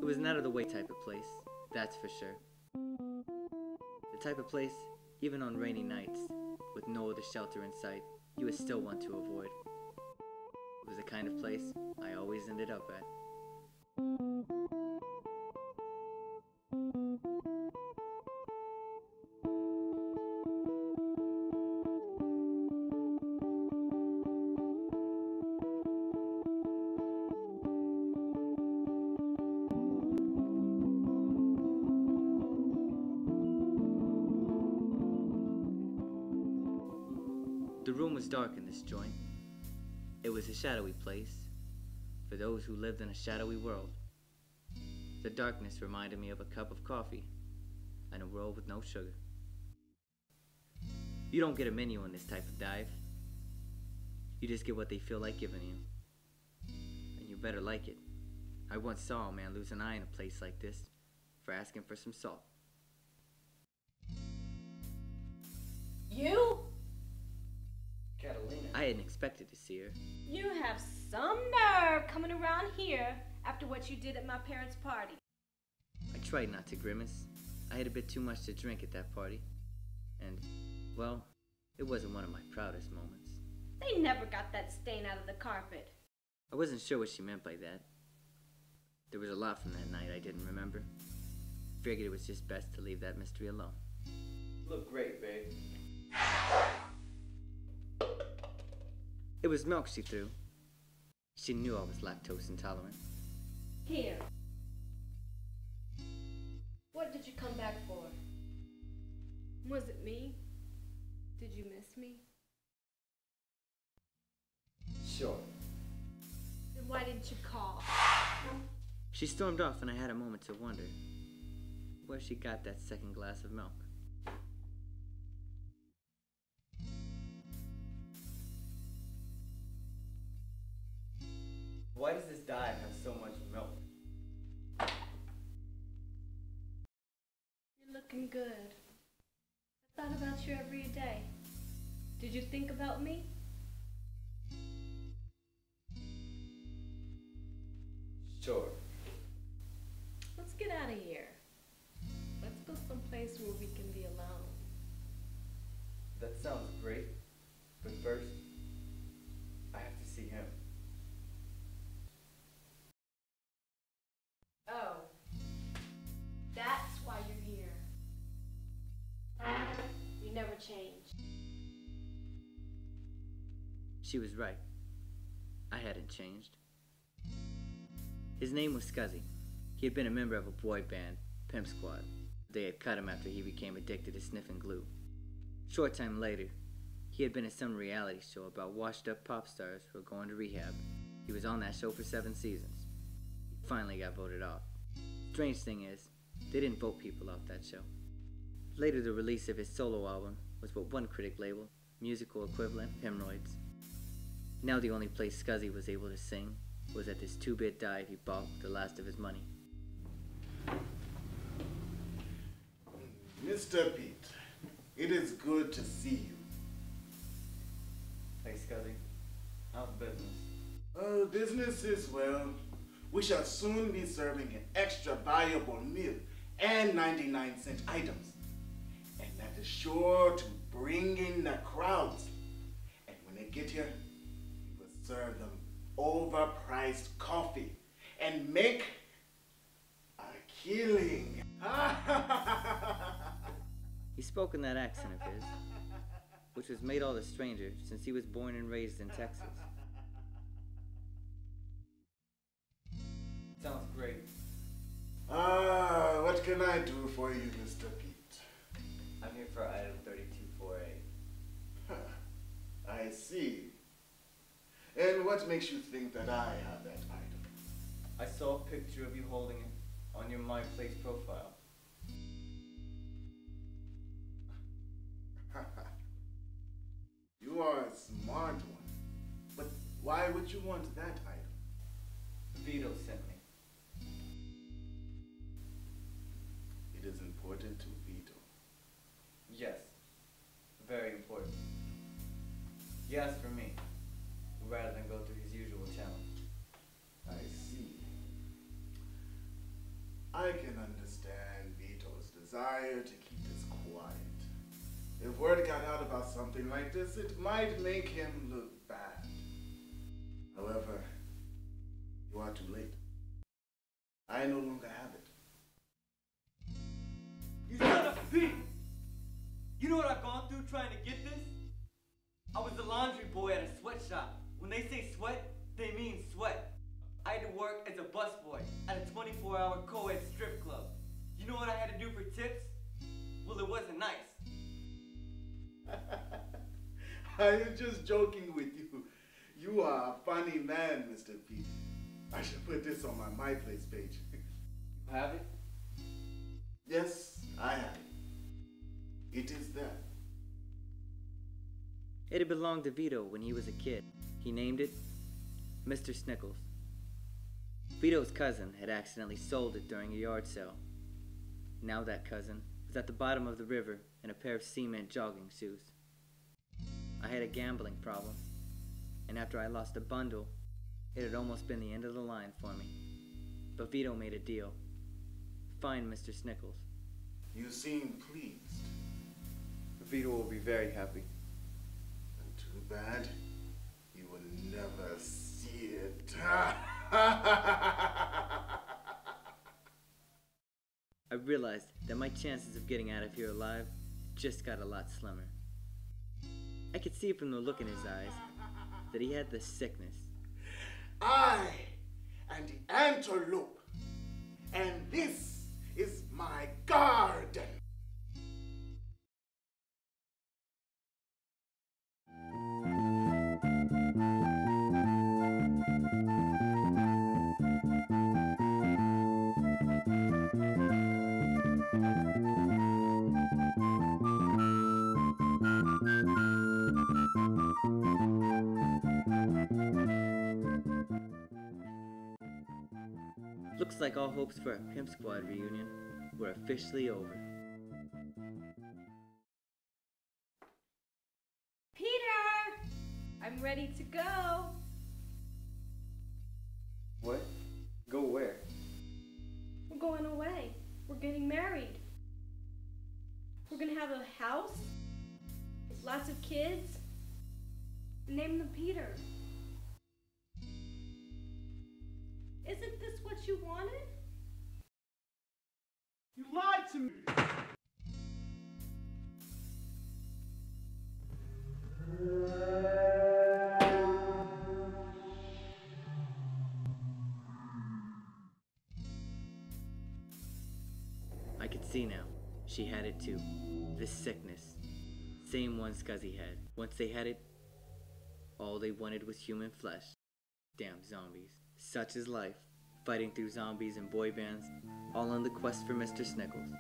It was an out-of-the-way type of place, that's for sure. The type of place, even on rainy nights, with no other shelter in sight, you would still want to avoid. It was the kind of place I always ended up at. The room was dark in this joint. It was a shadowy place for those who lived in a shadowy world. The darkness reminded me of a cup of coffee and a world with no sugar. You don't get a menu on this type of dive. You just get what they feel like giving you. And you better like it. I once saw a man lose an eye in a place like this for asking for some salt. You? Catalina. I hadn't expected to see her. You have some nerve coming around here after what you did at my parents' party. I tried not to grimace. I had a bit too much to drink at that party. And, well, it wasn't one of my proudest moments. They never got that stain out of the carpet. I wasn't sure what she meant by that. There was a lot from that night I didn't remember. Figured it was just best to leave that mystery alone. You look great, babe. It was milk she threw. She knew I was lactose intolerant. Here. What did you come back for? Was it me? Did you miss me? Sure. Then why didn't you call? She stormed off and I had a moment to wonder where she got that second glass of milk. Why does this dive have so much milk? You're looking good. I thought about you every day. Did you think about me? Sure. Let's get out of here. Let's go someplace where we can be alone. That sounds great. But first, I have to see him. Oh. That's why you're here. You never changed. She was right. I hadn't changed. His name was Scuzzy. He had been a member of a boy band, Pimp Squad. They had cut him after he became addicted to sniffing glue. Short time later, he had been in some reality show about washed-up pop stars who were going to rehab. He was on that show for 7 seasons. He finally got voted off. Strange thing is, they didn't vote people off that show. Later, the release of his solo album was what one critic labeled musical equivalent hemorrhoids. Now the only place Scuzzy was able to sing was at this 2-bit dive he bought with the last of his money. Mr. Pete, it is good to see you. Hey, Scuzzy. How's business? Business is well. We shall soon be serving an extra valuable meal and 99-cent items. And that is sure to bring in the crowds. And when they get here, we will serve them overpriced coffee and make a killing. He spoke in that accent of his, which was made all the stranger since he was born and raised in Texas. Sounds great. What can I do for you, Mr. Pete? I'm here for item 324A. I see. And what makes you think that I have that item? I saw a picture of you holding it on your My Place profile. You are a smart one. But why would you want that item? Vito sent me. It is important to Vito. Yes. Very important. He asked for me, rather than go through his usual channels. I can understand Vito's desire to keep this quiet. If word got out about something like this, it might make him look bad. However, you are too late. I no longer have it. You son of a bitch! You know what I've gone through trying to get this? I was a laundry boy at a sweatshop. When they say sweat, they mean sweat. I had to work as a busboy at a 24-hour co-ed strip club. You know what I had to do for tips? Well, it wasn't nice. I am just joking with you. You are a funny man, Mr. Pete. I should put this on my MyPlace page. You have it? Yes, I have it. It is there. It had belonged to Vito when he was a kid. He named it Mr. Snickles. Vito's cousin had accidentally sold it during a yard sale. Now that cousin was at the bottom of the river in a pair of cement jogging shoes. I had a gambling problem, and after I lost a bundle, it had almost been the end of the line for me. But Vito made a deal. Find Mr. Snickles. You seem pleased. Vito will be very happy. Too bad. You will never see it. I realized that my chances of getting out of here alive just got a lot slimmer. I could see from the look in his eyes that he had the sickness. I am the antelope, and this is my garden. Looks like all hopes for a Pimp Squad reunion were officially over. Peter! I'm ready to go. What? Go where? We're going away. We're getting married. We're gonna have a house, lots of kids. Name them Peter. Isn't this what you wanted? You lied to me. I could see now. She had it too. This sickness. Same one Scuzzy had. Once they had it, all they wanted was human flesh. Damn zombies. Such is life. Fighting through zombies and boy bands, all on the quest for Mr. Snickles.